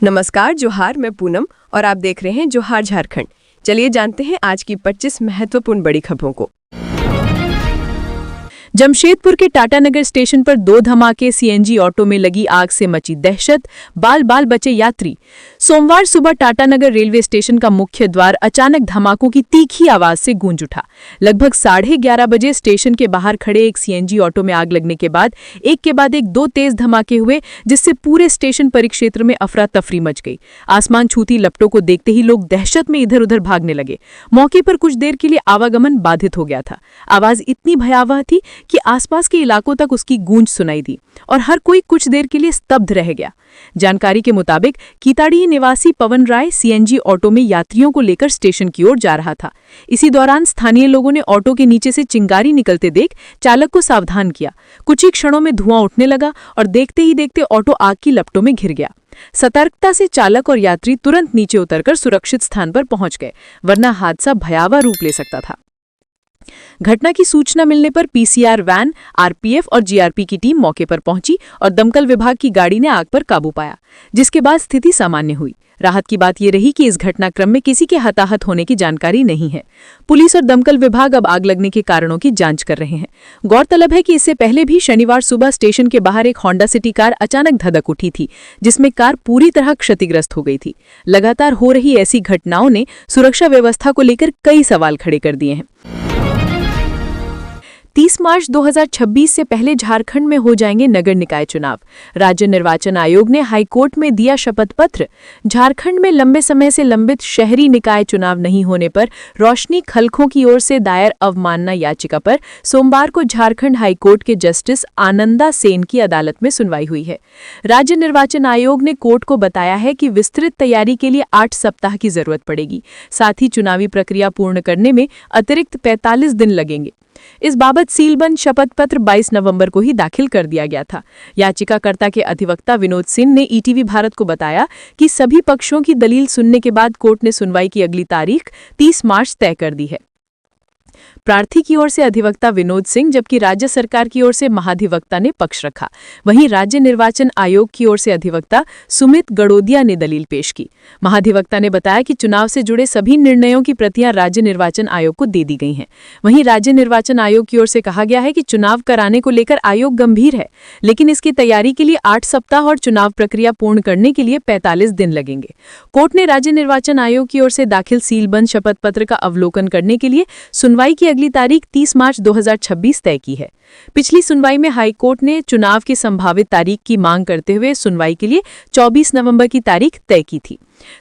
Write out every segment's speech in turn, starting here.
नमस्कार, जोहार। मैं पूनम और आप देख रहे हैं जोहार झारखंड। चलिए जानते हैं आज की 25 महत्वपूर्ण बड़ी खबरों को। जमशेदपुर के टाटानगर स्टेशन पर 2 धमाके, सीएनजी ऑटो में लगी आग से मची दहशत, बाल बाल बचे यात्री। सोमवार सुबह टाटानगर रेलवे स्टेशन का मुख्य द्वार अचानक धमाकों की तीखी आवाज से गूंज उठा। लगभग 11:30 बजे स्टेशन के बाहर खड़े एक सीएनजी ऑटो में आग लगने के बाद एक के बाद एक 2 तेज धमाके हुए, जिससे पूरे स्टेशन परिक्षेत्र में अफरा तफरी मच गई। आसमान छूती लपटों को देखते ही लोग दहशत में इधर उधर भागने लगे। मौके पर कुछ देर के लिए आवागमन बाधित हो गया था। आवाज इतनी भयावह थी कि आसपास के इलाकों तक उसकी गूंज सुनाई दी और हर कोई कुछ देर के लिए स्तब्ध रह गया। जानकारी के मुताबिक कीताड़ी निवासी पवन राय सीएनजी ऑटो में यात्रियों को लेकर स्टेशन की ओर जा रहा था। इसी दौरान स्थानीय लोगों ने ऑटो के नीचे से चिंगारी निकलते देख चालक को सावधान किया। कुछ ही क्षणों में धुआं उठने लगा और देखते ही देखते ऑटो आग की लपटों में घिर गया। सतर्कता से चालक और यात्री तुरंत नीचे उतरकर सुरक्षित स्थान पर पहुंच गए, वरना हादसा भयावह रूप ले सकता था। घटना की सूचना मिलने पर पीसीआर वैन, आरपीएफ और जीआरपी की टीम मौके पर पहुंची और दमकल विभाग की गाड़ी ने आग पर काबू पाया, जिसके बाद स्थिति सामान्य हुई। राहत की बात यह रही कि इस घटनाक्रम में किसी के हताहत होने की जानकारी नहीं है। पुलिस और दमकल विभाग अब आग लगने के कारणों की जांच कर रहे हैं। गौरतलब है कि इससे पहले भी शनिवार सुबह स्टेशन के बाहर एक होंडा सिटी कार अचानक धधक उठी थी, जिसमें कार पूरी तरह क्षतिग्रस्त हो गई थी। लगातार हो रही ऐसी घटनाओं ने सुरक्षा व्यवस्था को लेकर कई सवाल खड़े कर दिए हैं। 30 मार्च 2026 से पहले झारखंड में हो जाएंगे नगर निकाय चुनाव। राज्य निर्वाचन आयोग ने हाईकोर्ट में दिया शपथ पत्र। झारखंड में लंबे समय से लंबित शहरी निकाय चुनाव नहीं होने पर रोशनी खलखों की ओर से दायर अवमानना याचिका पर सोमवार को झारखंड हाईकोर्ट के जस्टिस आनंदा सेन की अदालत में सुनवाई हुई है। राज्य निर्वाचन आयोग ने कोर्ट को बताया है कि विस्तृत तैयारी के लिए 8 सप्ताह की जरूरत पड़ेगी। साथ ही चुनावी प्रक्रिया पूर्ण करने में अतिरिक्त 45 दिन लगेंगे। इस बाबत सीलबंद शपथ पत्र 22 नवंबर को ही दाखिल कर दिया गया था। याचिकाकर्ता के अधिवक्ता विनोद सिंह ने ईटीवी भारत को बताया कि सभी पक्षों की दलील सुनने के बाद कोर्ट ने सुनवाई की अगली तारीख 30 मार्च तय कर दी है। प्रार्थी की ओर से अधिवक्ता विनोद सिंह, जबकि राज्य सरकार की ओर से महाधिवक्ता ने पक्ष रखा। वहीं राज्य निर्वाचन आयोग की ओर से अधिवक्ता सुमित गड़ोदिया ने दलील पेश की। महाधिवक्ता ने बताया कि चुनाव से जुड़े सभी निर्णयों की प्रतियां राज्य निर्वाचन आयोग को दे दी गई हैं। वहीं राज्य निर्वाचन आयोग की ओर से कहा गया है कि चुनाव कराने को लेकर आयोग गंभीर है, लेकिन इसकी तैयारी के लिए 8 सप्ताह और चुनाव प्रक्रिया पूर्ण करने के लिए 45 दिन लगेंगे। कोर्ट ने राज्य निर्वाचन आयोग की ओर से दाखिल सीलबंद शपथ पत्र का अवलोकन करने के लिए सुनवाई की अगली तारीख 30 मार्च 2026 तय की है। पिछली सुनवाई में हाईकोर्ट ने चुनाव की संभावित तारीख की मांग करते हुए सुनवाई के लिए 24 नवंबर की तारीख तय की थी।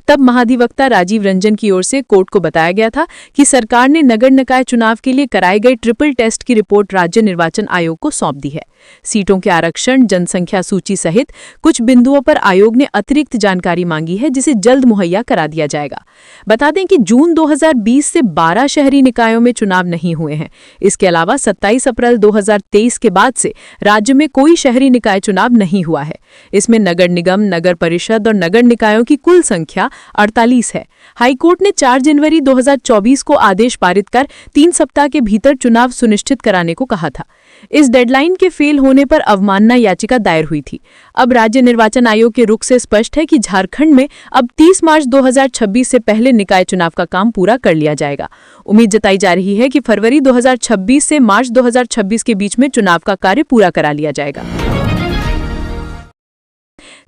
तब महाधिवक्ता राजीव रंजन की ओर से कोर्ट को बताया गया था कि सरकार ने नगर निकाय चुनाव के लिए कराए गए ट्रिपल टेस्ट की रिपोर्ट राज्य निर्वाचन आयोग को सौंप दी है। सीटों के आरक्षण, जनसंख्या सूची सहित कुछ बिंदुओं पर आयोग ने अतिरिक्त जानकारी मांगी है, जिसे जल्द मुहैया करा दिया जाएगा। बता दें कि जून 2020 से 12 शहरी निकायों में चुनाव नहीं हुए हैं। इसके अलावा 27 अप्रैल 2023 के बाद से राज्य में कोई शहरी निकाय चुनाव नहीं हुआ है। इसमें नगर निगम, नगर परिषद और नगर निकायों की कुल संख्या 48 है। हाईकोर्ट ने 4 जनवरी 2024 को आदेश पारित कर 3 सप्ताह के भीतर चुनाव सुनिश्चित कराने को कहा था। इस डेडलाइन के फेल होने पर अवमानना याचिका दायर हुई थी। अब राज्य निर्वाचन आयोग के रुख से स्पष्ट है कि झारखंड में अब 30 मार्च 2026 से पहले निकाय चुनाव का काम पूरा कर लिया जाएगा। उम्मीद जताई जा रही है कि फरवरी 2026 से मार्च 2026 के बीच में चुनाव का कार्य पूरा करा लिया जाएगा।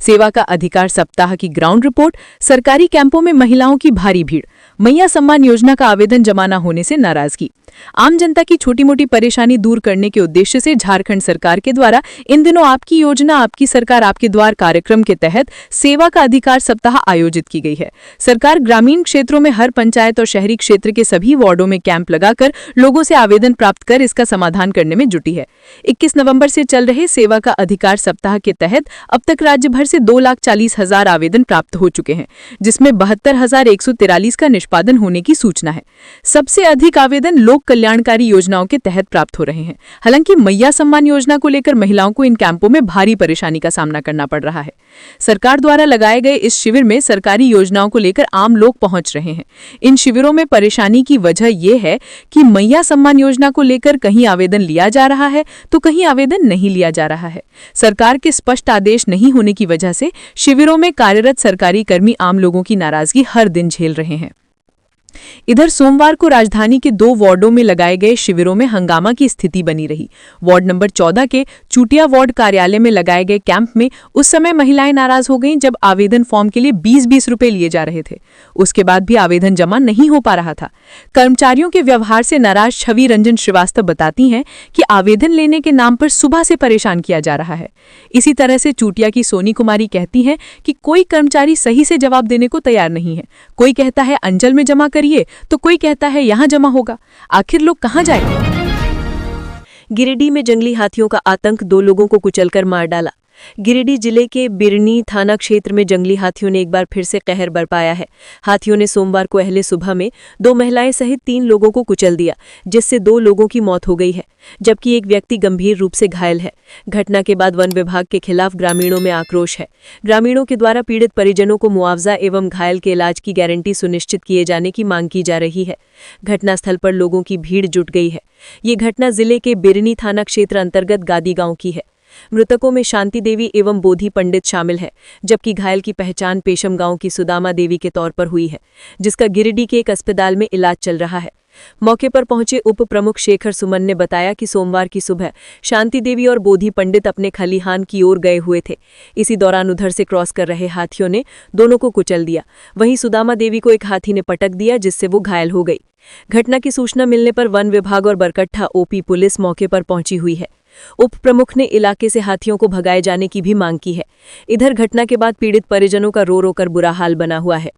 सेवा का अधिकार सप्ताह की ग्राउंड रिपोर्ट। सरकारी कैंपों में महिलाओं की भारी भीड़। मैया सम्मान योजना का आवेदन जमा न होने से नाराजगी। आम जनता की छोटी मोटी परेशानी दूर करने के उद्देश्य से झारखंड सरकार के द्वारा इन दिनों आपकी योजना आपकी सरकार आपके द्वार कार्यक्रम के तहत सेवा का अधिकार सप्ताह आयोजित की गई है। सरकार ग्रामीण क्षेत्रों में हर पंचायत और शहरी क्षेत्र के सभी वार्डों में कैंप लगाकर लोगों से आवेदन प्राप्त कर इसका समाधान करने में जुटी है। 21 नवंबर से चल रहे सेवा का अधिकार सप्ताह के तहत अब तक राज्य भर से 2,40,000 आवेदन प्राप्त हो चुके हैं, जिसमें 72,143 का निष्पादन होने की सूचना है। सबसे अधिक आवेदन लोक कल्याणकारी योजनाओं के तहत प्राप्त हो रहे हैं। हालांकि मैया सम्मान योजना को लेकर महिलाओं को इन कैंपों में भारी परेशानी का सामना करना पड़ रहा है। सरकार द्वारा लगाए गए इस शिविर में सरकारी योजनाओं को लेकर आम लोग पहुंच रहे हैं। इन शिविरों में परेशानी की वजह यह है कि मैया सम्मान योजना को लेकर कहीं आवेदन लिया जा रहा है तो कहीं आवेदन नहीं लिया जा रहा है। सरकार के स्पष्ट आदेश नहीं होने की वजह वजह से शिविरों में कार्यरत सरकारी कर्मी आम लोगों की नाराजगी हर दिन झेल रहे हैं। इधर सोमवार को राजधानी के 2 वार्डों में लगाए गए शिविरों में हंगामा की स्थिति बनी रही। वार्ड नंबर 14 के चूटिया वार्ड कार्यालय में लगाए गए कैंप में उस समय महिलाएं नाराज हो गईं जब आवेदन फॉर्म के लिए 20-20 रुपए लिए जा रहे थे। उसके बाद भी आवेदन जमा नहीं हो पा रहा था। कर्मचारियों के व्यवहार से नाराज छवि रंजन श्रीवास्तव बताती हैं कि आवेदन लेने के नाम पर सुबह से परेशान किया जा रहा है। इसी तरह से चूटिया की सोनी कुमारी कहती हैं कि कोई कर्मचारी सही से जवाब देने को तैयार नहीं है। कोई कहता है अंचल में जमा करिए तो कोई कहता है यहां जमा होगा। आखिर लोग कहां जाएंगे? गिरिडीह में जंगली हाथियों का आतंक, 2 लोगों को कुचलकर मार डाला। गिरिडीह जिले के बिरनी थाना क्षेत्र में जंगली हाथियों ने एक बार फिर से कहर बरपाया है। हाथियों ने सोमवार को अहले सुबह में 2 महिलाएं सहित 3 लोगों को कुचल दिया, जिससे 2 लोगों की मौत हो गई है, जबकि एक व्यक्ति गंभीर रूप से घायल है। घटना के बाद वन विभाग के खिलाफ ग्रामीणों में आक्रोश है। ग्रामीणों के द्वारा पीड़ित परिजनों को मुआवजा एवं घायल के इलाज की गारंटी सुनिश्चित किए जाने की मांग की जा रही है। घटनास्थल पर लोगों की भीड़ जुट गई है। ये घटना जिले के बिरनी थाना क्षेत्र अंतर्गत गादी गांव की है। मृतकों में शांति देवी एवं बोधी पंडित शामिल है, जबकि घायल की पहचान पेशम गांव की सुदामा देवी के तौर पर हुई है, जिसका गिरिडीह के एक अस्पताल में इलाज चल रहा है। मौके पर पहुंचे उप प्रमुख शेखर सुमन ने बताया कि सोमवार की सुबह शांति देवी और बोधी पंडित अपने खलिहान की ओर गए हुए थे। इसी दौरान उधर से क्रॉस कर रहे हाथियों ने दोनों को कुचल दिया। वहीं सुदामा देवी को एक हाथी ने पटक दिया, जिससे वो घायल हो गई। घटना की सूचना मिलने पर वन विभाग और बरकट्ठा ओपी पुलिस मौके पर पहुंची हुई है। उप प्रमुख ने इलाके से हाथियों को भगाए जाने की भी मांग की है। इधर घटना के बाद पीड़ित परिजनों का रो रो कर बुरा हाल बना हुआ है।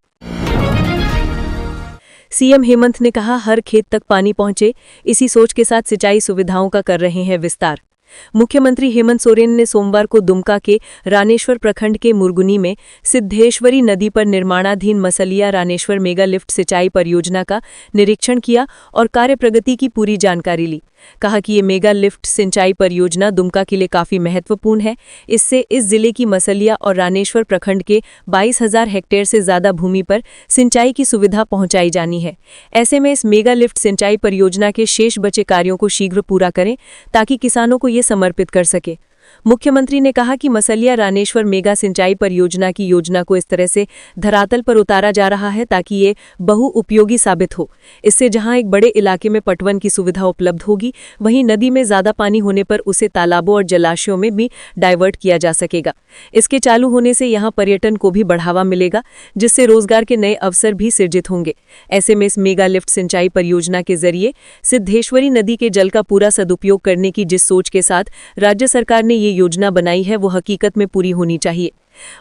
सीएम हेमंत ने कहा, हर खेत तक पानी पहुंचे, इसी सोच के साथ सिंचाई सुविधाओं का कर रहे हैं विस्तार। मुख्यमंत्री हेमंत सोरेन ने सोमवार को दुमका के रानेश्वर प्रखंड के मुरगुनी में सिद्धेश्वरी नदी पर निर्माणाधीन मसलिया रानेश्वर मेगा लिफ्ट सिंचाई परियोजना का निरीक्षण किया और कार्य प्रगति की पूरी जानकारी ली। कहा कि ये मेगा लिफ्ट सिंचाई परियोजना दुमका के लिए काफी महत्वपूर्ण है। इससे इस जिले की मसलिया और रानेश्वर प्रखंड के 22,000 हेक्टेयर से ज्यादा भूमि पर सिंचाई की सुविधा पहुंचाई जानी है। ऐसे में इस मेगा लिफ्ट सिंचाई परियोजना के शेष बचे कार्यों को शीघ्र पूरा करें ताकि किसानों को ये समर्पित कर सके। मुख्यमंत्री ने कहा कि मसलिया रानेश्वर मेगा सिंचाई परियोजना की योजना को इस तरह से धरातल पर उतारा जा रहा है ताकि ये बहुउपयोगी साबित हो। इससे जहां एक बड़े इलाके में पटवन की सुविधा उपलब्ध होगी, वहीं नदी में ज्यादा पानी होने पर उसे तालाबों और जलाशयों में भी डाइवर्ट किया जा सकेगा। इसके चालू होने से यहां पर्यटन को भी बढ़ावा मिलेगा, जिससे रोजगार के नए अवसर भी सृजित होंगे। ऐसे में इस मेगा लिफ्ट सिंचाई परियोजना के जरिए सिद्धेश्वरी नदी के जल का पूरा सदुपयोग करने की जिस सोच के साथ राज्य सरकार ने ये योजना बनाई है, वो हकीकत में पूरी होनी चाहिए।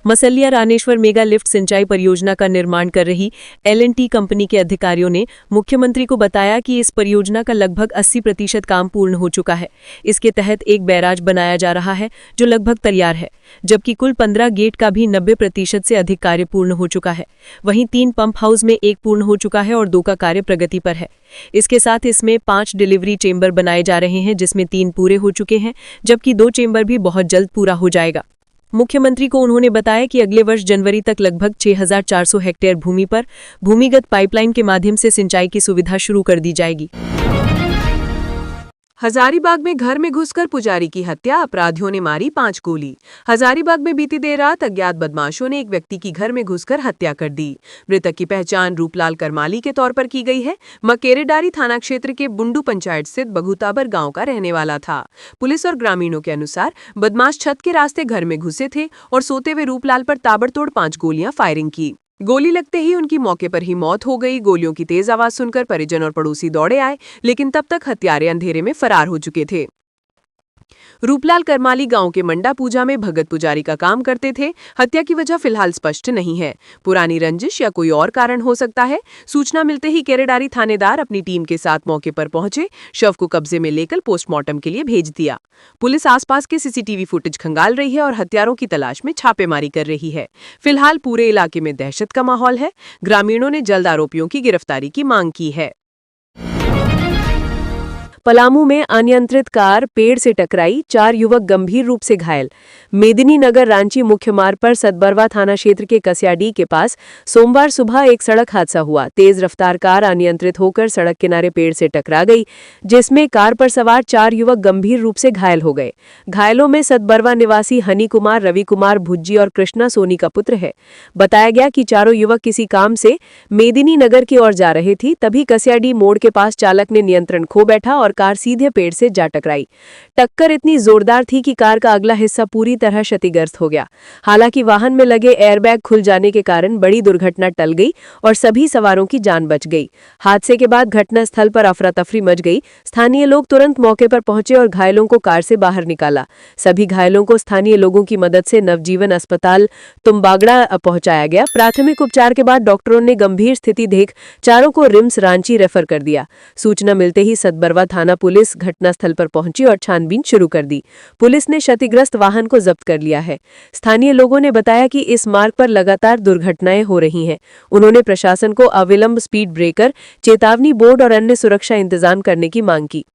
मसलिया रानेश्वर मेगा लिफ्ट सिंचाई परियोजना का निर्माण कर रही L&T कंपनी के अधिकारियों ने मुख्यमंत्री को बताया कि इस परियोजना का लगभग 80% काम पूर्ण हो चुका है। इसके तहत एक बैराज बनाया जा रहा है जो लगभग तैयार है, जबकि कुल 15 गेट का भी 90% से अधिक कार्य पूर्ण हो चुका है। वहीं 3 पंप हाउस में 1 पूर्ण हो चुका है और 2 का कार्य प्रगति पर है। इसके साथ इसमें 5 डिलीवरी चेंबर बनाए जा रहे हैं, जिसमें 3 पूरे हो चुके हैं, जबकि 2 चेंबर भी बहुत जल्द पूरा हो जाएगा। मुख्यमंत्री को उन्होंने बताया कि अगले वर्ष जनवरी तक लगभग 6,400 हेक्टेयर भूमि पर भूमिगत पाइपलाइन के माध्यम से सिंचाई की सुविधा शुरू कर दी जाएगी। हजारीबाग में घर में घुसकर पुजारी की हत्या, अपराधियों ने मारी 5 गोली। हजारीबाग में बीती देर रात अज्ञात बदमाशों ने एक व्यक्ति की घर में घुसकर हत्या कर दी। मृतक की पहचान रूपलाल करमाली के तौर पर की गई है। मकेरेडारी थाना क्षेत्र के बुंडू पंचायत स्थित बघुताबर गांव का रहने वाला था। पुलिस और ग्रामीणों के अनुसार बदमाश छत के रास्ते घर में घुसे थे और सोते हुए रूपलाल पर ताबड़तोड़ 5 गोलियां फायरिंग की। गोली लगते ही उनकी मौके पर ही मौत हो गई। गोलियों की तेज आवाज सुनकर परिजन और पड़ोसी दौड़े आए, लेकिन तब तक हत्यारे अंधेरे में फरार हो चुके थे। रूपलाल करमाली गांव के मंडा पूजा में भगत पुजारी का काम करते थे। हत्या की वजह फिलहाल स्पष्ट नहीं है। पुरानी रंजिश या कोई और कारण हो सकता है। सूचना मिलते ही केरेडारी थानेदार अपनी टीम के साथ मौके पर पहुंचे, शव को कब्जे में लेकर पोस्टमार्टम के लिए भेज दिया। पुलिस आसपास के सीसीटीवी फुटेज खंगाल रही है और हत्यारों की तलाश में छापेमारी कर रही है। फिलहाल पूरे इलाके में दहशत का माहौल है। ग्रामीणों ने जल्द आरोपियों की गिरफ्तारी की मांग की है। पलामू में अनियंत्रित कार पेड़ से टकराई, 4 युवक गंभीर रूप से घायल। मेदिनीनगर रांची मुख्य मार्ग पर सतबरवा थाना क्षेत्र के कस्याडी के पास सोमवार सुबह एक सड़क हादसा हुआ। तेज रफ्तार कार अनियंत्रित होकर सड़क किनारे पेड़ से टकरा गई, जिसमें कार पर सवार 4 युवक गंभीर रूप से घायल हो गए। घायलों में सतबरवा निवासी हनी कुमार, रवि कुमार भुज्जी और कृष्णा सोनी का पुत्र है। बताया गया कि चारों युवक किसी काम से मेदिनीनगर की ओर जा रहे थे, तभी कस्याडी मोड़ के पास चालक ने नियंत्रण खो बैठा और कार सीधे पेड़ से जा टकराई। टक्कर इतनी जोरदार थी कि कार का अगला हिस्सा पूरी तरह क्षतिग्रस्त हो गया। हालांकि वाहन में लगे एयरबैग खुल जाने के कारण बड़ी दुर्घटना टल गई और सभी सवारों की जान बच गई। हादसे के बाद घटनास्थल पर अफरा तफरी मच गई। स्थानीय लोग तुरंत मौके पर पहुंचे और घायलों को कार से बाहर निकाला। सभी घायलों को स्थानीय लोगों की मदद से नवजीवन अस्पताल तुम्बागड़ा पहुंचाया गया। प्राथमिक उपचार के बाद डॉक्टरों ने गंभीर स्थिति देख चारों को रिम्स रांची रेफर कर दिया। सूचना मिलते ही सतबरवा थाना पुलिस घटनास्थल पर पहुंची और छानबीन शुरू कर दी। पुलिस ने क्षतिग्रस्त वाहन को जब्त कर लिया है। स्थानीय लोगों ने बताया कि इस मार्ग पर लगातार दुर्घटनाएं हो रही हैं। उन्होंने प्रशासन को अविलंब स्पीड ब्रेकर, चेतावनी बोर्ड और अन्य सुरक्षा इंतजाम करने की मांग की।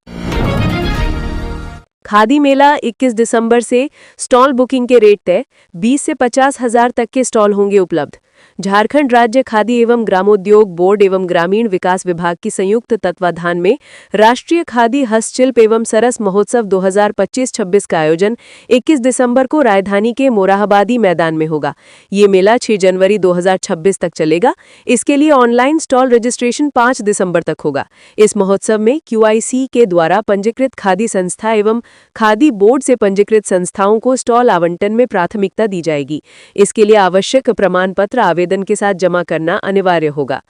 खादी मेला 21 दिसंबर से स्टॉल बुकिंग के रेट तय, 20 से 50 हजार तक के स्टॉल होंगे उपलब्ध। झारखंड राज्य खादी एवं ग्रामोद्योग बोर्ड एवं ग्रामीण विकास विभाग की संयुक्त तत्वाधान में राष्ट्रीय खादी हस्तशिल्प एवं सरस महोत्सव 2025-26 का आयोजन 21 दिसंबर को राजधानी के मोरहाबादी मैदान में होगा। ये मेला 6 जनवरी 2026 तक चलेगा। इसके लिए ऑनलाइन स्टॉल रजिस्ट्रेशन 5 दिसंबर तक होगा। इस महोत्सव में QIC के द्वारा पंजीकृत खादी संस्था एवं खादी बोर्ड से पंजीकृत संस्थाओं को स्टॉल आवंटन में प्राथमिकता दी जाएगी। इसके लिए आवश्यक प्रमाण पत्र आवेदन के साथ जमा करना अनिवार्य होगा।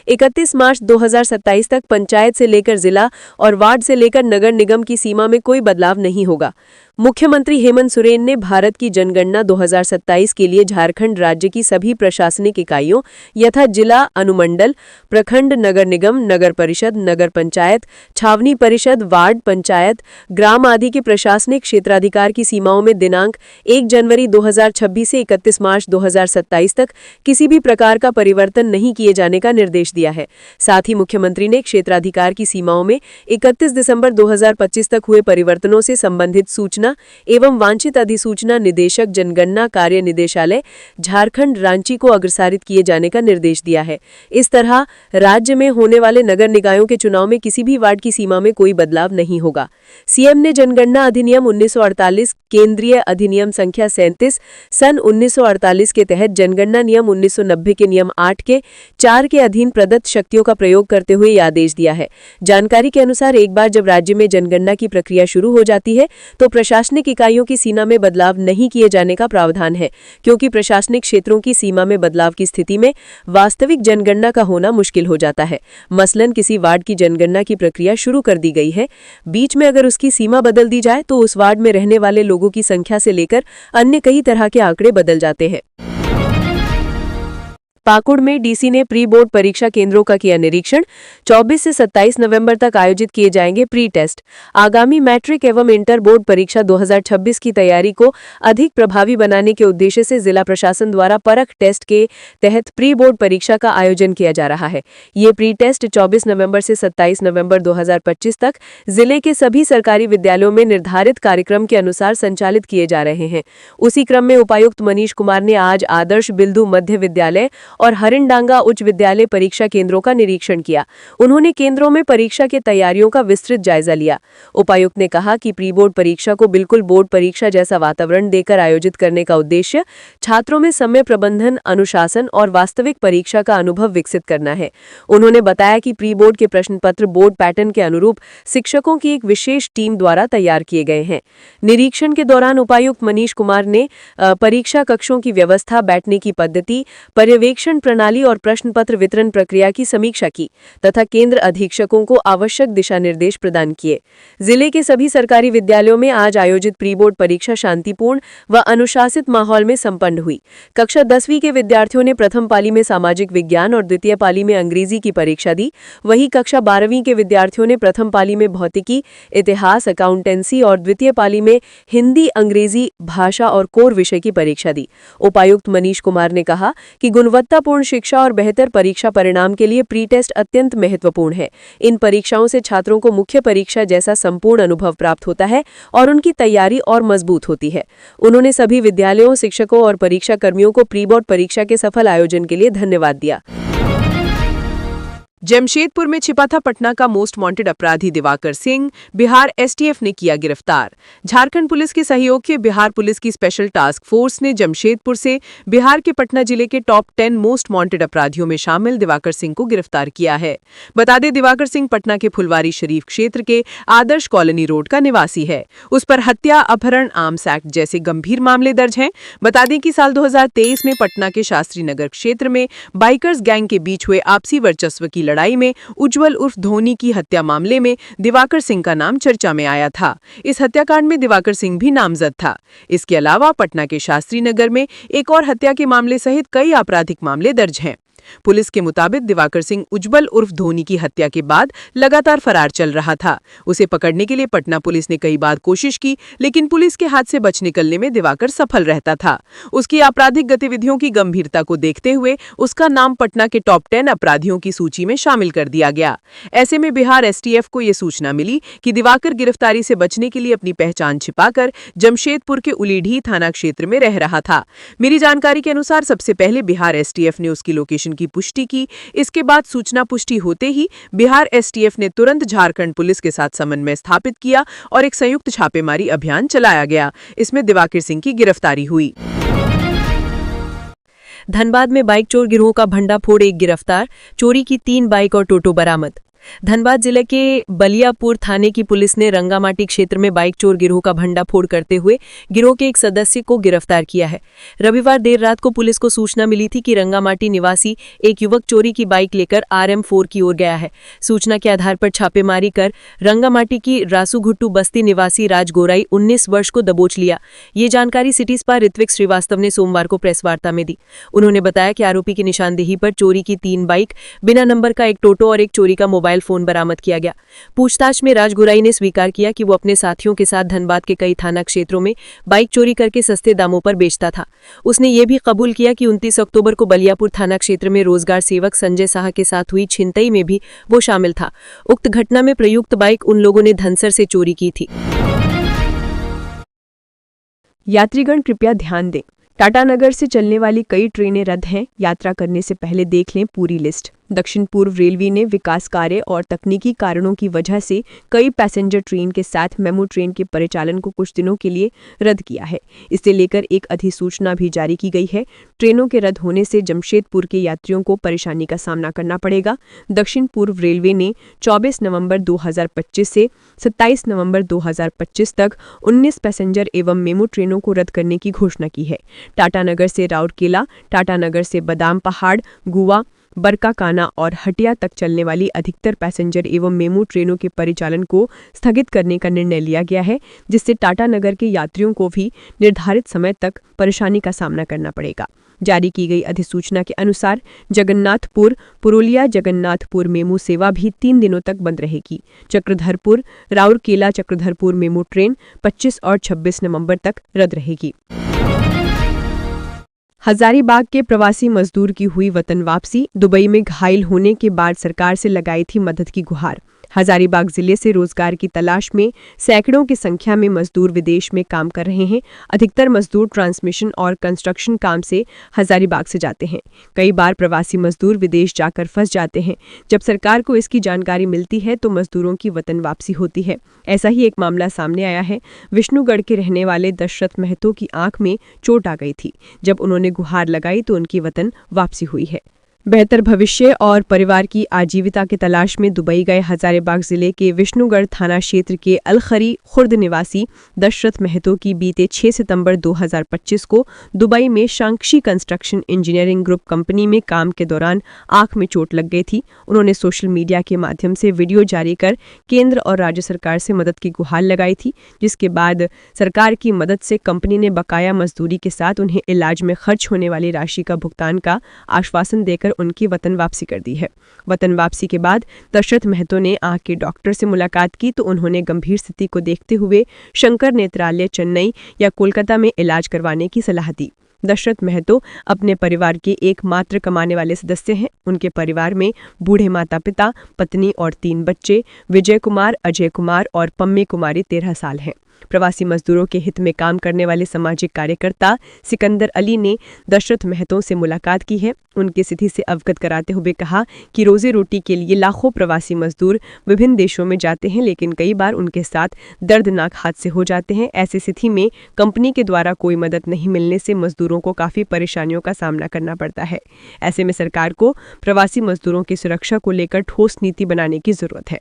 31 मार्च 2027 तक पंचायत से लेकर जिला और वार्ड से लेकर नगर निगम की सीमा में कोई बदलाव नहीं होगा। मुख्यमंत्री हेमंत सोरेन ने भारत की जनगणना 2027 के लिए झारखंड राज्य की सभी प्रशासनिक इकाइयों यथा जिला, अनुमंडल, प्रखंड, नगर निगम, नगर परिषद, नगर पंचायत, छावनी परिषद, वार्ड, पंचायत, ग्राम आदि के प्रशासनिक क्षेत्राधिकार की सीमाओं में दिनांक 1 जनवरी 2026 से 31 मार्च 2027 तक किसी भी प्रकार का परिवर्तन नहीं किए जाने का निर्देश दिया है। साथ ही मुख्यमंत्री ने क्षेत्राधिकार की सीमाओं में 31 दिसंबर 2025 तक हुए परिवर्तनों से संबंधित सूचना एवं वांछित अधिसूचना निदेशक जनगणना कार्य निदेशालय झारखंड रांची को अग्रसारित किए जाने का निर्देश दिया है। इस तरह राज्य में होने वाले नगर निकायों के चुनाव में किसी भी वार्ड की सीमा में कोई बदलाव नहीं होगा। सीएम ने जनगणना अधिनियम 1948, केंद्रीय अधिनियम संख्या 37 सन 1948 के तहत जनगणना नियम 1990 के नियम 8 के 4 के अधीन प्रदत्त शक्तियों का प्रयोग करते हुए यह आदेश दिया है। जानकारी के अनुसार एक बार जब राज्य में जनगणना की प्रक्रिया शुरू हो जाती है तो प्रशासनिक इकाइयों की सीमा में बदलाव नहीं किए जाने का प्रावधान है, क्योंकि प्रशासनिक क्षेत्रों की सीमा में बदलाव की स्थिति में वास्तविक जनगणना का होना मुश्किल हो जाता है। मसलन किसी वार्ड की जनगणना की प्रक्रिया शुरू कर दी गई है, बीच में अगर उसकी सीमा बदल दी जाए तो उस वार्ड में रहने वाले लोगों की संख्या से लेकर अन्य कई तरह के आंकड़े बदल जाते हैं। पाकुड़ में डीसी ने प्री बोर्ड परीक्षा केंद्रों का किया निरीक्षण। 24 से 27 नवंबर तक आयोजित किए जाएंगे प्री टेस्ट। आगामी मैट्रिक एवं इंटर बोर्ड परीक्षा 2026 की तैयारी को अधिक प्रभावी बनाने के उद्देश्य से जिला प्रशासन द्वारा परख टेस्ट के तहत प्री बोर्ड परीक्षा का आयोजन किया जा रहा है। ये प्री टेस्ट 24 नवंबर से 27 नवंबर 2025 तक जिले के सभी सरकारी विद्यालयों में निर्धारित कार्यक्रम के अनुसार संचालित किए जा रहे हैं। उसी क्रम में उपायुक्त मनीष कुमार ने आज आदर्श बिल्दु मध्य विद्यालय और हरिंडांगा उच्च विद्यालय परीक्षा केंद्रों का निरीक्षण किया। उन्होंने केंद्रों में परीक्षा की तैयारियों का विस्तृत जायजा लिया। उपायुक्त ने कहा कि प्री बोर्ड परीक्षा को बिल्कुल बोर्ड परीक्षा जैसा वातावरण देकर आयोजित करने का उद्देश्य छात्रों में समय प्रबंधन, अनुशासन और वास्तविक परीक्षा का अनुभव विकसित करना है। उन्होंने बताया कि प्री बोर्ड के प्रश्न पत्र बोर्ड पैटर्न के अनुरूप शिक्षकों की एक विशेष टीम द्वारा तैयार किए गए हैं। निरीक्षण के दौरान उपायुक्त मनीष कुमार ने परीक्षा कक्षों की व्यवस्था, बैठने की पद्धति, पर्यवेक्षण प्रणाली और प्रश्न पत्र वितरण प्रक्रिया की समीक्षा की तथा केंद्र अधीक्षकों को आवश्यक दिशा निर्देश प्रदान किए। जिले के सभी सरकारी विद्यालयों में आज आयोजित प्री बोर्ड परीक्षा शांतिपूर्ण व अनुशासित माहौल में संपन्न हुई। कक्षा 10वीं के विद्यार्थियों ने प्रथम पाली में सामाजिक विज्ञान और द्वितीय पाली में अंग्रेजी की परीक्षा दी। वहीं कक्षा 12वीं के विद्यार्थियों ने प्रथम पाली में भौतिकी, इतिहास, अकाउंटेंसी और द्वितीय पाली में हिंदी, अंग्रेजी, भाषा और कोर विषय की परीक्षा दी। उपायुक्त मनीष कुमार ने कहा कि गुणवत्ता गुणवत्तापूर्ण शिक्षा और बेहतर परीक्षा परिणाम के लिए प्री टेस्ट अत्यंत महत्वपूर्ण है। इन परीक्षाओं से छात्रों को मुख्य परीक्षा जैसा संपूर्ण अनुभव प्राप्त होता है और उनकी तैयारी और मजबूत होती है। उन्होंने सभी विद्यालयों, शिक्षकों और परीक्षा कर्मियों को प्री बोर्ड परीक्षा के सफल आयोजन के लिए धन्यवाद दिया। जमशेदपुर में छिपा था पटना का मोस्ट वांटेड अपराधी दिवाकर सिंह, बिहार एसटीएफ ने किया गिरफ्तार। झारखंड पुलिस के सहयोग से बिहार पुलिस की स्पेशल टास्क फोर्स ने जमशेदपुर से बिहार के पटना जिले के टॉप 10 मोस्ट वांटेड अपराधियों में शामिल दिवाकर सिंह को गिरफ्तार किया है। बता दें, दिवाकर सिंह पटना के फुलवारी शरीफ क्षेत्र के आदर्श कॉलोनी रोड का निवासी है। उस पर हत्या, अपहरण, आर्म्स एक्ट जैसे गंभीर मामले दर्ज हैं। बता दें कि साल 2023 में पटना के शास्त्री नगर क्षेत्र में बाइकर्स गैंग के बीच हुए आपसी वर्चस्व की लड़ाई में उज्जवल उर्फ धोनी की हत्या मामले में दिवाकर सिंह का नाम चर्चा में आया था। इस हत्याकांड में दिवाकर सिंह भी नामजद था। इसके अलावा पटना के शास्त्री नगर में एक और हत्या के मामले सहित कई आपराधिक मामले दर्ज हैं। पुलिस के मुताबिक दिवाकर सिंह उज्जवल उर्फ धोनी की हत्या के बाद लगातार फरार चल रहा था। उसे पकड़ने के लिए पटना पुलिस ने कई बार कोशिश की, लेकिन पुलिस के हाथ से बच निकलने में दिवाकर सफल रहता था। उसकी आपराधिक गतिविधियों की गंभीरता को देखते हुए उसका नाम पटना के टॉप 10 अपराधियों की सूची में शामिल कर दिया गया। ऐसे में बिहार एसटीएफ को ये सूचना मिली कि दिवाकर गिरफ्तारी से बचने के लिए अपनी पहचान छिपाकर जमशेदपुर के उलीढी थाना क्षेत्र में रह रहा था। मेरी जानकारी के अनुसार सबसे पहले बिहार एसटीएफ ने उसकी लोकेशन की पुष्टि की। इसके बाद सूचना पुष्टि होते ही बिहार एसटीएफ ने तुरंत झारखंड पुलिस के साथ समन्वय स्थापित किया और एक संयुक्त छापेमारी अभियान चलाया गया। इसमें दिवाकर सिंह की गिरफ्तारी हुई। धनबाद में बाइक चोर गिरोह का भंडाफोड़, एक गिरफ्तार, चोरी की 3 बाइक और टोटो बरामद। धनबाद जिले के बलियापुर थाने की पुलिस ने रंगामाटी क्षेत्र में बाइक चोर गिरोह का भंडाफोड़ करते हुए गिरोह के एक सदस्य को गिरफ्तार किया है। रविवार देर रात को पुलिस को सूचना मिली थी कि रंगामाटी निवासी एक युवक चोरी की बाइक लेकर RM4 की ओर गया है। सूचना के आधार पर छापेमारी कर रंगामाटी की रासूघुट्टू बस्ती निवासी राज गोराई 19 वर्ष को दबोच लिया। ये जानकारी सिटी स्पा ऋत्विक श्रीवास्तव ने सोमवार को प्रेस वार्ता में दी। उन्होंने बताया कि आरोपी की निशानदेही पर चोरी की 3 बाइक, बिना नंबर का एक टोटो और एक चोरी का मोबाइल फोन बरामद किया गया। पूछताछ में राजगुराई ने स्वीकार किया कि वो अपने साथियों के साथ धनबाद के कई थाना क्षेत्रों में बाइक चोरी करके सस्ते दामों पर बेचता था। उसने ये भी कबूल किया कि 29 अक्टूबर को बलियापुर थाना क्षेत्र में रोजगार सेवक संजय शाह के साथ हुई छिनतई में भी वो शामिल था। उक्त घटना में प्रयुक्त बाइक उन लोगों ने धनसर से चोरी की थी। यात्रीगण कृपया ध्यान दें, टाटानगर से चलने वाली कई ट्रेनें रद्द हैं। यात्रा करने से पहले देख लें पूरी लिस्ट। दक्षिण पूर्व रेलवे ने विकास कार्य और तकनीकी कारणों की वजह से कई पैसेंजर ट्रेन के साथ मेमू ट्रेन के परिचालन को कुछ दिनों के लिए रद्द किया है। इसे लेकर एक अधिसूचना भी जारी की गई है। ट्रेनों के रद्द होने से जमशेदपुर के यात्रियों को परेशानी का सामना करना पड़ेगा। दक्षिण पूर्व रेलवे ने 24 नवंबर 2025 से 27 नवंबर 2025 तक 19 पैसेंजर एवं मेमू ट्रेनों को रद्द करने की घोषणा की है। टाटानगर से राउरकेला, टाटानगर से बादाम पहाड़, गुआ, बरकाकाना और हटिया तक चलने वाली अधिकतर पैसेंजर एवं मेमू ट्रेनों के परिचालन को स्थगित करने का निर्णय लिया गया है, जिससे टाटानगर के यात्रियों को भी निर्धारित समय तक परेशानी का सामना करना पड़ेगा। जारी की गई अधिसूचना के अनुसार जगन्नाथपुर पुरुलिया जगन्नाथपुर मेमू सेवा भी 3 दिनों तक बंद रहेगी। चक्रधरपुर राउरकेला चक्रधरपुर मेमू ट्रेन 25 और 26 नवंबर तक रद्द रहेगी। हजारीबाग के प्रवासी मजदूर की हुई वतन वापसी। दुबई में घायल होने के बाद सरकार से लगाई थी मदद की गुहार। हजारीबाग जिले से रोजगार की तलाश में सैकड़ों की संख्या में मजदूर विदेश में काम कर रहे हैं। अधिकतर मजदूर ट्रांसमिशन और कंस्ट्रक्शन काम से हजारीबाग से जाते हैं। कई बार प्रवासी मजदूर विदेश जाकर फंस जाते हैं। जब सरकार को इसकी जानकारी मिलती है तो मजदूरों की वतन वापसी होती है। ऐसा ही एक मामला सामने आया है। विष्णुगढ़ के रहने वाले दशरथ महतो की आंख में चोट आ गई थी। जब उन्होंने गुहार लगाई तो उनकी वतन वापसी हुई है। बेहतर भविष्य और परिवार की आजीविका की तलाश में दुबई गए हजारीबाग जिले के विष्णुगढ़ थाना क्षेत्र के अलखरी खुर्द निवासी दशरथ महतो की बीते 6 सितंबर 2025 को दुबई में शांक्षी कंस्ट्रक्शन इंजीनियरिंग ग्रुप कंपनी में काम के दौरान आंख में चोट लग गई थी। उन्होंने सोशल मीडिया के माध्यम से वीडियो जारी कर केंद्र और राज्य सरकार से मदद की गुहार लगाई थी, जिसके बाद सरकार की मदद से कंपनी ने बकाया मजदूरी के साथ उन्हें इलाज में खर्च होने वाली राशि का भुगतान का आश्वासन देकर उनकी वतन वापसी कर दी है। वतन वापसी के बाद दशरथ महतो ने आंख के डॉक्टर से मुलाकात की तो उन्होंने गंभीर स्थिति को देखते हुए शंकर नेत्रालय चेन्नई या कोलकाता में इलाज करवाने की सलाह दी। दशरथ महतो अपने परिवार के एकमात्र कमाने वाले सदस्य हैं। उनके परिवार में बूढ़े माता पिता, पत्नी और 3 बच्चे विजय कुमार, अजय कुमार और पम्मी कुमारी 13 साल हैं। प्रवासी मजदूरों के हित में काम करने वाले सामाजिक कार्यकर्ता सिकंदर अली ने दशरथ महतो से मुलाकात की है। उनकी स्थिति से अवगत कराते हुए कहा कि रोजी रोटी के लिए लाखों प्रवासी मजदूर विभिन्न देशों में जाते हैं, लेकिन कई बार उनके साथ दर्दनाक हादसे हो जाते हैं। ऐसी स्थिति में कंपनी के द्वारा कोई मदद नहीं मिलने से मजदूरों को काफ़ी परेशानियों का सामना करना पड़ता है। ऐसे में सरकार को प्रवासी मजदूरों की सुरक्षा को लेकर ठोस नीति बनाने की जरूरत है।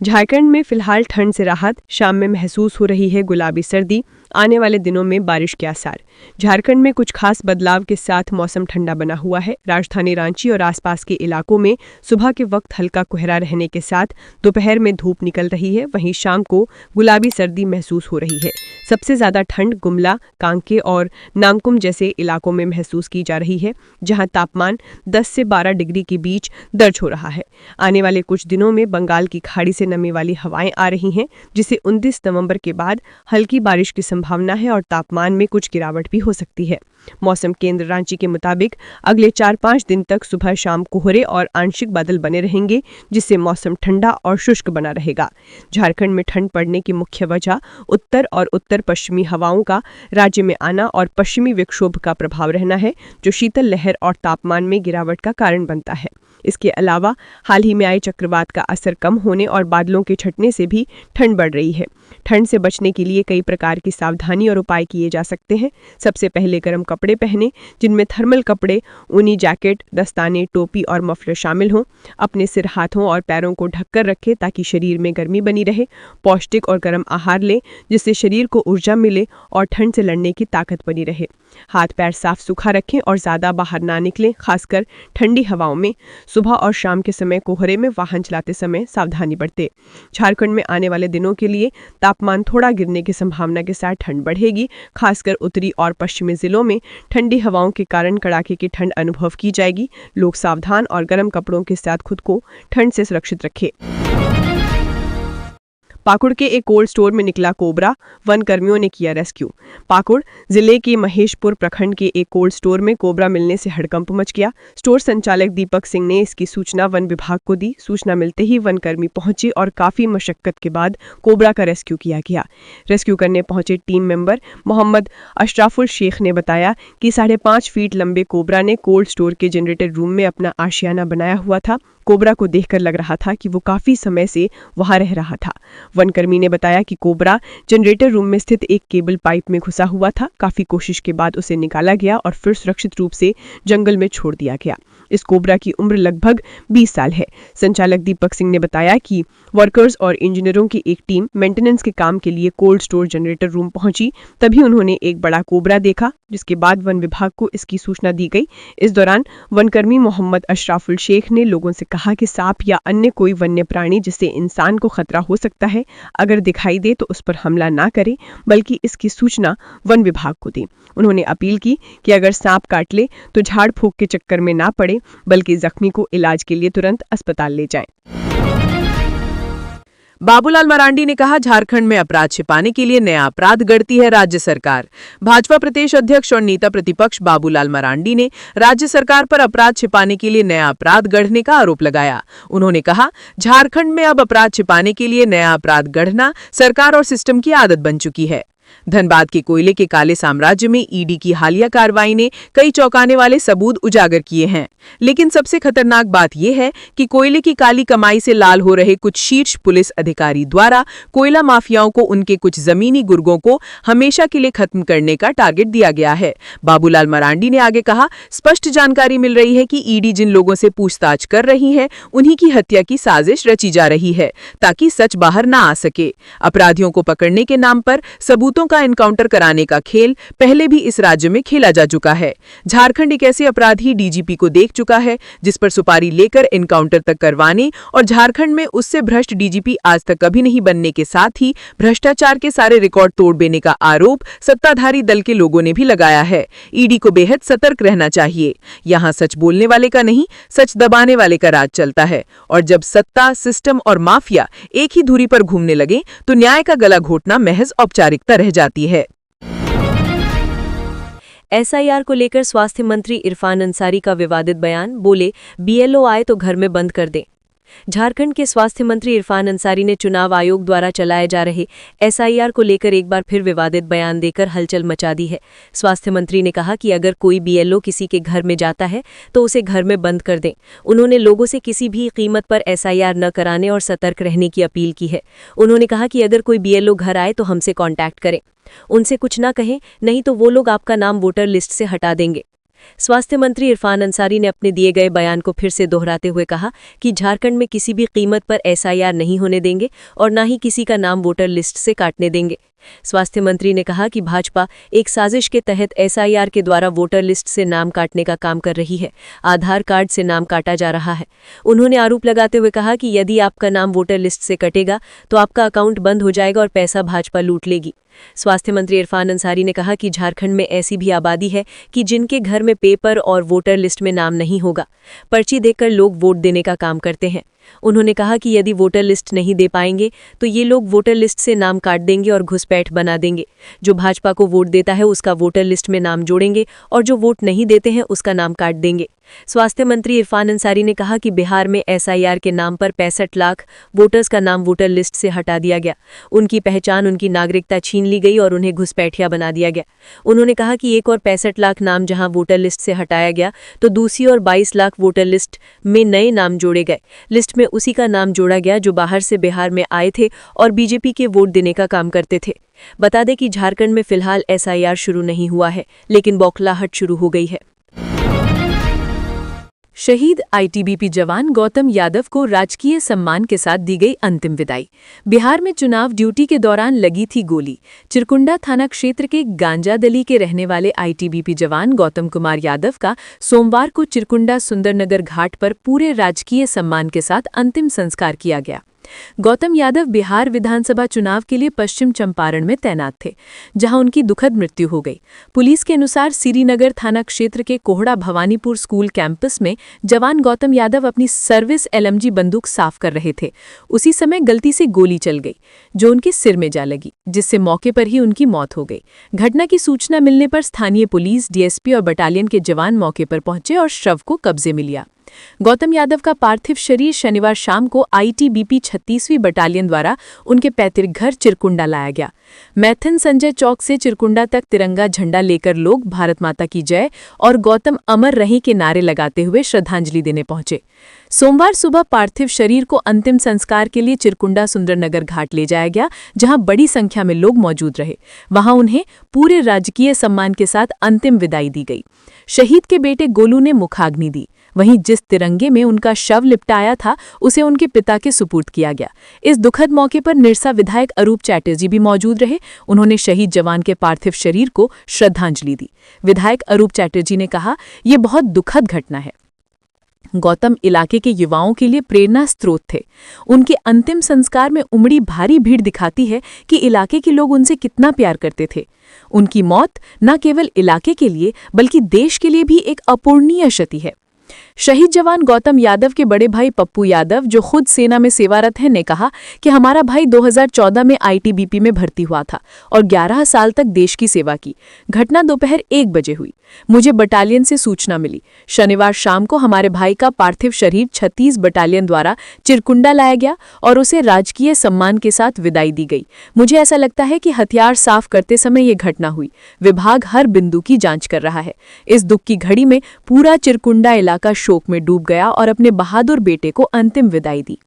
झारखंड में फिलहाल ठंड से राहत, शाम में महसूस हो रही है गुलाबी सर्दी, आने वाले दिनों में बारिश के आसार। झारखंड में कुछ खास बदलाव के साथ मौसम ठंडा बना हुआ है। राजधानी रांची और आसपास के इलाकों में सुबह के वक्त हल्का कोहरा रहने के साथ दोपहर में धूप निकल रही है, वहीं शाम को गुलाबी सर्दी महसूस हो रही है। सबसे ज्यादा ठंड गुमला, कांके और नामकुम जैसे इलाकों में महसूस की जा रही है, जहां तापमान 10 से 12 डिग्री के बीच दर्ज हो रहा है। आने वाले कुछ दिनों में बंगाल की खाड़ी से नमी वाली हवाएं आ रही हैं, जिससे 29 नवंबर के बाद हल्की बारिश की संभावना है और तापमान में कुछ गिरावट भी हो सकती है। मौसम केंद्र रांची के मुताबिक अगले 4-5 दिन तक सुबह शाम कोहरे और आंशिक बादल बने रहेंगे, जिससे मौसम ठंडा और शुष्क बना रहेगा। झारखंड में ठंड पड़ने की मुख्य वजह उत्तर और उत्तर पश्चिमी हवाओं का राज्य में आना और पश्चिमी विक्षोभ का प्रभाव रहना है, जो शीतल लहर और तापमान में गिरावट का कारण बनता है। इसके अलावा हाल ही में आए चक्रवात का असर कम होने और बादलों के छटने से भी ठंड बढ़ रही है। ठंड से बचने के लिए कई प्रकार की सावधानी और उपाय किए जा सकते हैं। सबसे पहले गर्म कपड़े पहनें, जिनमें थर्मल कपड़े, ऊनी जैकेट, दस्ताने, टोपी और मफलर शामिल हों। अपने सिर, हाथों और पैरों को ढककर रखें ताकि शरीर में गर्मी बनी रहे। पौष्टिक और गर्म आहार लें, जिससे शरीर को ऊर्जा मिले और ठंड से लड़ने की ताकत बनी रहे। हाथ पैर साफ सुखा रखें और ज़्यादा बाहर ना निकलें, खासकर ठंडी हवाओं में। सुबह और शाम के समय कोहरे में वाहन चलाते समय सावधानी बरतें। झारखंड में आने वाले दिनों के लिए तापमान थोड़ा गिरने की संभावना के साथ ठंड बढ़ेगी। खासकर उत्तरी और पश्चिमी जिलों में ठंडी हवाओं के कारण कड़ाके की ठंड अनुभव की जाएगी। लोग सावधान और गर्म कपड़ों के साथ खुद को ठंड से सुरक्षित रखें। पाकुड़ के एक कोल्ड स्टोर में निकला कोबरा, वन कर्मियों ने किया रेस्क्यू। पाकुड़ जिले के महेशपुर प्रखंड के एक कोल्ड स्टोर में कोबरा मिलने से हड़कंप मच गया। स्टोर संचालक दीपक सिंह ने इसकी सूचना वन विभाग को दी। सूचना मिलते ही वन कर्मी पहुंचे और काफी मशक्कत के बाद कोबरा का रेस्क्यू किया गया। रेस्क्यू करने पहुंचे टीम मेंबर मोहम्मद अशराफुल शेख ने बताया कि 5.5 फीट लंबे कोबरा ने कोल्ड स्टोर के जनरेटर रूम में अपना आशियाना बनाया हुआ था। कोबरा को देखकर लग रहा था कि वो काफी समय से वहां रह रहा था। वनकर्मी ने बताया कि कोबरा जनरेटर रूम में स्थित एक केबल पाइप में घुसा हुआ था। काफी कोशिश के बाद उसे निकाला गया और फिर सुरक्षित रूप से जंगल में छोड़ दिया गया। इस कोबरा की उम्र लगभग 20 साल है। संचालक दीपक सिंह ने बताया कि वर्कर्स और इंजीनियरों की एक टीम मेंटेनेंस के काम के लिए कोल्ड स्टोर जनरेटर रूम पहुंची। तभी उन्होंने एक बड़ा कोबरा देखा, जिसके बाद वन विभाग को इसकी सूचना दी गई। इस दौरान वनकर्मी मोहम्मद अशराफुल शेख ने लोगों से कहा कि सांप या अन्य कोई वन्य प्राणी जिससे इंसान को खतरा हो सकता है, अगर दिखाई दे तो उस पर हमला ना करें, बल्कि इसकी सूचना वन विभाग को दें। उन्होंने अपील की कि अगर सांप काट ले तो झाड़ फूंक के चक्कर में ना पड़े, बल्कि जख्मी को इलाज के लिए तुरंत अस्पताल ले जाएं। बाबूलाल मरांडी ने कहा, झारखंड में अपराध छिपाने के लिए नया अपराध गढ़ती है राज्य सरकार। भाजपा प्रदेश अध्यक्ष और नेता प्रतिपक्ष बाबूलाल मरांडी ने राज्य सरकार पर अपराध छिपाने के लिए नया अपराध गढ़ने का आरोप लगाया। उन्होंने कहा, झारखंड में अब अपराध छिपाने के लिए नया अपराध गढ़ना सरकार और सिस्टम की आदत बन चुकी है। धनबाद के कोयले के काले साम्राज्य में ईडी की हालिया कार्रवाई ने कई चौंकाने वाले सबूत उजागर किए हैं, लेकिन सबसे खतरनाक बात यह है कि कोयले की काली कमाई से लाल हो रहे कुछ शीर्ष पुलिस अधिकारी द्वारा कोयला माफियाओं को उनके कुछ जमीनी गुर्गों को हमेशा के लिए खत्म करने का टारगेट दिया गया है। बाबूलाल मरांडी ने आगे कहा, स्पष्ट जानकारी मिल रही है कि ईडी जिन लोगों से पूछताछ कर रही है, उन्हीं की हत्या की साजिश रची जा रही है ताकि सच बाहर न आ सके। अपराधियों को पकड़ने के नाम पर सबूतों का एनकाउंटर कराने का खेल पहले भी इस राज्य में खेला जा चुका है। झारखंड एक ऐसे अपराधी डीजीपी को देख चुका है जिस पर सुपारी लेकर एनकाउंटर तक करवाने और झारखंड में उससे भ्रष्ट डीजीपी आज तक कभी नहीं बनने के साथ ही भ्रष्टाचार के सारे रिकॉर्ड तोड़ देने का आरोप सत्ताधारी दल के लोगों ने भी लगाया है। ईडी को बेहद सतर्क रहना चाहिए। यहाँ सच बोलने वाले का नहीं, सच दबाने वाले का राज चलता है, और जब सत्ता, सिस्टम और माफिया एक ही धुरी पर घूमने लगे तो न्याय का गला घोटना महज औपचारिकता रह जाती है। एसआईआर को लेकर स्वास्थ्य मंत्री इरफान अंसारी का विवादित बयान, बोले बीएलओ आए तो घर में बंद कर दें। झारखंड के स्वास्थ्य मंत्री इरफान अंसारी ने चुनाव आयोग द्वारा चलाए जा रहे एसआईआर को लेकर एक बार फिर विवादित बयान देकर हलचल मचा दी है। स्वास्थ्य मंत्री ने कहा कि अगर कोई बीएलओ किसी के घर में जाता है तो उसे घर में बंद कर दें। उन्होंने लोगों से किसी भी कीमत पर एसआईआर न कराने और सतर्क रहने की अपील की है। उन्होंने कहा कि अगर कोई बीएलओ घर आए तो हमसे कॉन्टैक्ट करें, उनसे कुछ ना कहें, नहीं तो वो लोग आपका नाम वोटर लिस्ट से हटा देंगे। स्वास्थ्य मंत्री इरफान अंसारी ने अपने दिए गए बयान को फिर से दोहराते हुए कहा कि झारखंड में किसी भी कीमत पर एसआईआर नहीं होने देंगे और न ही किसी का नाम वोटर लिस्ट से काटने देंगे। स्वास्थ्य मंत्री ने कहा कि भाजपा एक साजिश के तहत एसआईआर के द्वारा वोटर लिस्ट से नाम काटने का काम कर रही है। आधार कार्ड से नाम काटा जा रहा है। उन्होंने आरोप लगाते हुए कहा कि यदि आपका नाम वोटर लिस्ट से कटेगा तो आपका अकाउंट बंद हो जाएगा और पैसा भाजपा लूट लेगी। स्वास्थ्य मंत्री इरफान अंसारी ने कहा कि झारखंड में ऐसी भी आबादी है कि जिनके घर में पेपर और वोटर लिस्ट में नाम नहीं होगा। पर्ची देकर लोग वोट देने का काम करते हैं। उन्होंने कहा कि यदि वोटर लिस्ट नहीं दे पाएंगे तो ये लोग वोटर लिस्ट से नाम काट देंगे और घुसपैठ बना देंगे। जो भाजपा को वोट देता है उसका वोटर लिस्ट में नाम जोड़ेंगे और जो वोट नहीं देते हैं उसका नाम काट देंगे। स्वास्थ्य मंत्री इरफान अंसारी ने कहा कि बिहार में एसआईआर के नाम पर 65 लाख वोटर्स का नाम वोटर लिस्ट से हटा दिया गया। उनकी पहचान, उनकी नागरिकता छीन ली गई और उन्हें घुसपैठिया बना दिया गया। उन्होंने कहा कि एक और 65 लाख नाम जहां वोटर लिस्ट से हटाया गया तो दूसरी और 22 लाख वोटर लिस्ट में नए नाम जोड़े गए। लिस्ट में उसी का नाम जोड़ा गया जो बाहर से बिहार में आए थे और बीजेपी के वोट देने का काम करते थे। बता दें कि झारखंड में फिलहाल एसआईआर शुरू नहीं हुआ है, लेकिन बौखलाहट शुरू हो गई है। शहीद आईटीबीपी जवान गौतम यादव को राजकीय सम्मान के साथ दी गई अंतिम विदाई। बिहार में चुनाव ड्यूटी के दौरान लगी थी गोली। चिरकुंडा थाना क्षेत्र के गांजादली के रहने वाले आईटीबीपी जवान गौतम कुमार यादव का सोमवार को चिरकुंडा सुंदरनगर घाट पर पूरे राजकीय सम्मान के साथ अंतिम संस्कार किया गया। गौतम यादव बिहार विधानसभा चुनाव के लिए पश्चिम चंपारण में तैनात थे, जहां उनकी दुखद मृत्यु हो गई। पुलिस के अनुसार श्रीनगर थाना क्षेत्र के कोहड़ा भवानीपुर स्कूल कैंपस में जवान गौतम यादव अपनी सर्विस एलएमजी बंदूक साफ कर रहे थे। उसी समय गलती से गोली चल गई जो उनके सिर में जा लगी, जिससे मौके पर ही उनकी मौत हो गई। घटना की सूचना मिलने पर स्थानीय पुलिस, डीएसपी और बटालियन के जवान मौके पर पहुंचे और शव को कब्जे में लिया। गौतम यादव का पार्थिव शरीर शनिवार शाम को आईटीबीपी 36वीं बटालियन द्वारा उनके पैतृक घर चिरकुंडा लाया गया। मैथन संजय चौक से चिरकुंडा तक तिरंगा झंडा लेकर लोग भारत माता की जय और गौतम अमर रहीं के नारे लगाते हुए श्रद्धांजलि देने पहुंचे। सोमवार सुबह पार्थिव शरीर को अंतिम संस्कार के लिए चिरकुंडा सुंदरनगर घाट ले जाया गया, जहां बड़ी संख्या में लोग मौजूद रहे। वहां उन्हें पूरे राजकीय सम्मान के साथ अंतिम विदाई दी गई। शहीद के बेटे गोलू ने मुखाग्नि दी। वहीं जिस तिरंगे में उनका शव लिपटाया था उसे उनके पिता के सुपुर्द किया गया। इस दुखद मौके पर निरसा विधायक अरूप चैटर्जी भी मौजूद रहे। उन्होंने शहीद जवान के पार्थिव शरीर को श्रद्धांजलि दी। विधायक अरूप चैटर्जी ने कहा, ये बहुत दुखद घटना है। गौतम इलाके के युवाओं के लिए प्रेरणा स्रोत थे। उनके अंतिम संस्कार में उमड़ी भारी भीड़ दिखाती है कि इलाके के लोग उनसे कितना प्यार करते थे। उनकी मौत न केवल इलाके के लिए बल्कि देश के लिए भी एक अपूरणीय क्षति है। शहीद जवान गौतम यादव के बड़े भाई पप्पू यादव, जो खुद सेना में सेवारत हैं, ने कहा कि हमारा भाई 2014 में आईटीबीपी में भर्ती हुआ था और 11 साल तक देश की सेवा की। घटना दोपहर 1 बजे हुई। मुझे बटालियन से सूचना मिली। शनिवार शाम को हमारे भाई का पार्थिव शरीर 36 बटालियन द्वारा चिरकुंडा लाया गया और उसे राजकीय सम्मान के साथ विदाई दी गई। मुझे ऐसा लगता है कि हथियार साफ करते समय ये घटना हुई। विभाग हर बिंदु की जांच कर रहा है। इस दुख की घड़ी में पूरा चिरकुंडा इलाका शोक में डूब गया और अपने बहादुर बेटे को अंतिम विदाई दी।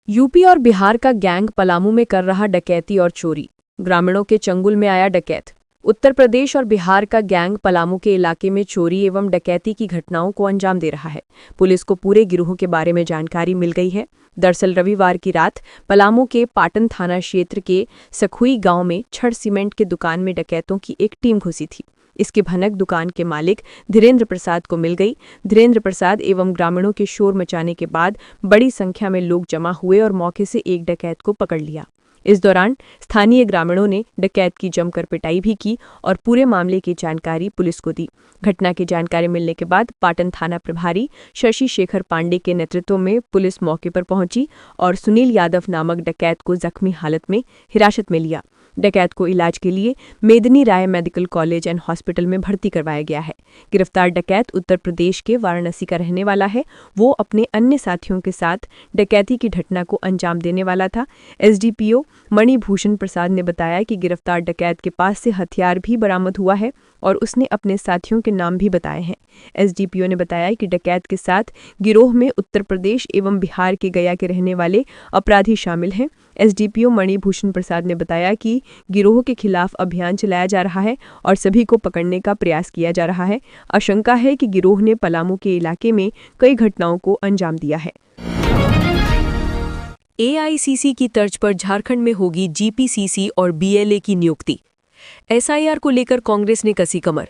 यूपी और बिहार का गैंग पलामू में कर रहा डकैती और चोरी। ग्रामीणों के चंगुल में आया डकैत। उत्तर प्रदेश और बिहार का गैंग पलामू के इलाके में चोरी एवं डकैती की घटनाओं को अंजाम दे रहा है। पुलिस को पूरे गिरोह के बारे में जानकारी मिल गई है। दरअसल रविवार की रात पलामू के पाटन थाना क्षेत्र के सखुई गांव में छड़ सीमेंट की दुकान में डकैतों की एक टीम घुसी थी। इसकी भनक दुकान के मालिक धीरेन्द्र प्रसाद को मिल गई। धीरेन्द्र प्रसाद एवं ग्रामीणों के शोर मचाने के बाद बड़ी संख्या में लोग जमा हुए और मौके से एक डकैत को पकड़ लिया। इस दौरान स्थानीय ग्रामीणों ने डकैत की जमकर पिटाई भी की और पूरे मामले की जानकारी पुलिस को दी। घटना की जानकारी मिलने के बाद पाटन थाना प्रभारी शशि शेखर पांडे के नेतृत्व में पुलिस मौके पर पहुंची और सुनील यादव नामक डकैत को जख्मी हालत में हिरासत में लिया। डकैत को इलाज के लिए मेदिनी राय मेडिकल कॉलेज एंड हॉस्पिटल में भर्ती करवाया गया है। गिरफ्तार डकैत उत्तर प्रदेश के वाराणसी का रहने वाला है। वो अपने अन्य साथियों के साथ डकैती की घटना को अंजाम देने वाला था। एसडीपीओ मणिभूषण प्रसाद ने बताया कि गिरफ्तार डकैत के पास से हथियार भी बरामद हुआ है और उसने अपने साथियों के नाम भी बताए हैं। एसडीपीओ ने बताया कि डकैत के साथ गिरोह में उत्तर प्रदेश एवं बिहार के गया के रहने वाले अपराधी शामिल हैं। एसडीपीओ मणिभूषण प्रसाद ने बताया कि गिरोह के खिलाफ अभियान चलाया जा रहा है और सभी को पकड़ने का प्रयास किया जा रहा है। आशंका है कि गिरोह ने पलामू के इलाके में कई घटनाओं को अंजाम दिया है। एआईसीसी की तर्ज पर झारखंड में होगी जीपीसीसी और बीएलए की नियुक्ति। एसआईआर को लेकर कांग्रेस ने कसी कमर।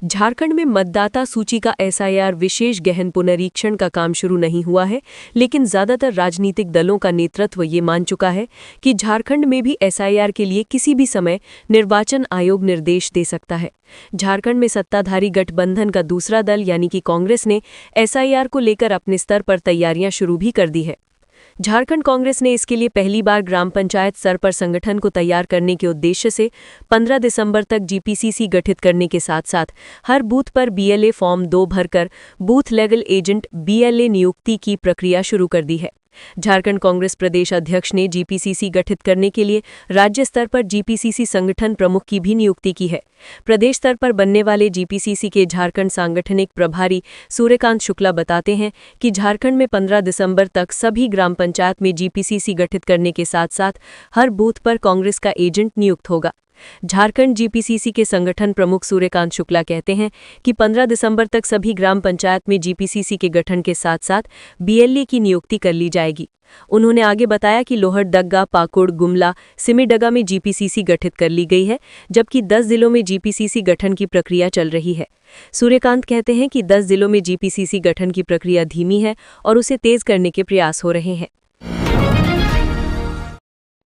झारखंड में मतदाता सूची का एसआईआर विशेष गहन पुनरीक्षण का काम शुरू नहीं हुआ है, लेकिन ज्यादातर राजनीतिक दलों का नेतृत्व ये मान चुका है कि झारखंड में भी एसआईआर के लिए किसी भी समय निर्वाचन आयोग निर्देश दे सकता है। झारखंड में सत्ताधारी गठबंधन का दूसरा दल यानी कि कांग्रेस ने एसआईआर को लेकर अपने स्तर पर तैयारियां शुरू भी कर दी है। झारखंड कांग्रेस ने इसके लिए पहली बार ग्राम पंचायत स्तर पर संगठन को तैयार करने के उद्देश्य से 15 दिसंबर तक जीपीसीसी गठित करने के साथ साथ हर बूथ पर बीएलए फॉर्म 2 भरकर बूथ लेवल एजेंट बीएलए नियुक्ति की प्रक्रिया शुरू कर दी है। झारखंड कांग्रेस प्रदेश अध्यक्ष ने जीपीसीसी गठित करने के लिए राज्य स्तर पर जीपीसीसी संगठन प्रमुख की भी नियुक्ति की है। प्रदेश स्तर पर बनने वाले जीपीसीसी के झारखंड सांगठनिक प्रभारी सूर्यकांत शुक्ला बताते हैं कि झारखंड में 15 दिसंबर तक सभी ग्राम पंचायत में जीपीसीसी गठित करने के साथ साथ हर बूथ पर कांग्रेस का एजेंट नियुक्त होगा। झारखंड जीपीसीसी के संगठन प्रमुख सूर्यकांत शुक्ला कहते हैं कि 15 दिसंबर तक सभी ग्राम पंचायत में जीपीसीसी के गठन के साथ साथ बीएलए की नियुक्ति कर ली जाएगी। उन्होंने आगे बताया कि लोहरदग्गा, पाकुड़, गुमला, सिमडेगा में जीपीसीसी गठित कर ली गई है, जबकि 10 जिलों में जीपीसीसी गठन की प्रक्रिया चल रही है। सूर्यकांत कहते हैं कि 10 जिलों में जीपीसीसी गठन की प्रक्रिया धीमी है और उसे तेज करने के प्रयास हो रहे हैं।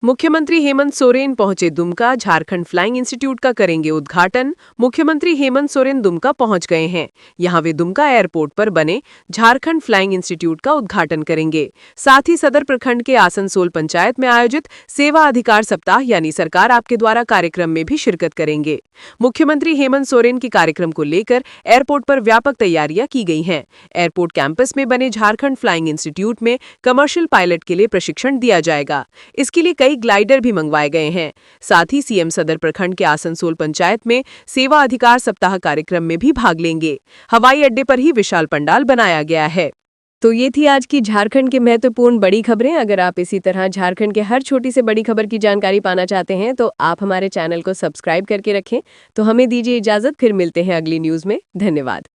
मुख्यमंत्री हेमंत सोरेन पहुंचे दुमका, झारखंड फ्लाइंग इंस्टीट्यूट का करेंगे उद्घाटन। मुख्यमंत्री हेमंत सोरेन दुमका पहुंच गए हैं। यहां वे दुमका एयरपोर्ट पर बने झारखंड फ्लाइंग इंस्टीट्यूट का उद्घाटन करेंगे। साथ ही सदर प्रखंड के आसनसोल पंचायत में आयोजित सेवा अधिकार सप्ताह यानी सरकार आपके द्वारा कार्यक्रम में भी शिरकत करेंगे। मुख्यमंत्री हेमंत सोरेन के कार्यक्रम को लेकर एयरपोर्ट पर व्यापक तैयारियां की गई हैं। एयरपोर्ट कैंपस में बने झारखंड फ्लाइंग इंस्टीट्यूट में कमर्शियल पायलट के लिए प्रशिक्षण दिया जाएगा। इसके लिए ग्लाइडर भी मंगवाए गए हैं। साथ ही सीएम सदर प्रखंड के आसनसोल पंचायत में सेवा अधिकार सप्ताह कार्यक्रम में भी भाग लेंगे। हवाई अड्डे पर ही विशाल पंडाल बनाया गया है। तो ये थी आज की झारखंड की महत्वपूर्ण बड़ी खबरें। अगर आप इसी तरह झारखंड के हर छोटी से बड़ी खबर की जानकारी पाना चाहते हैं तो आप हमारे चैनल को सब्सक्राइब करके रखें। तो हमें दीजिए इजाजत, फिर मिलते हैं अगली न्यूज में। धन्यवाद।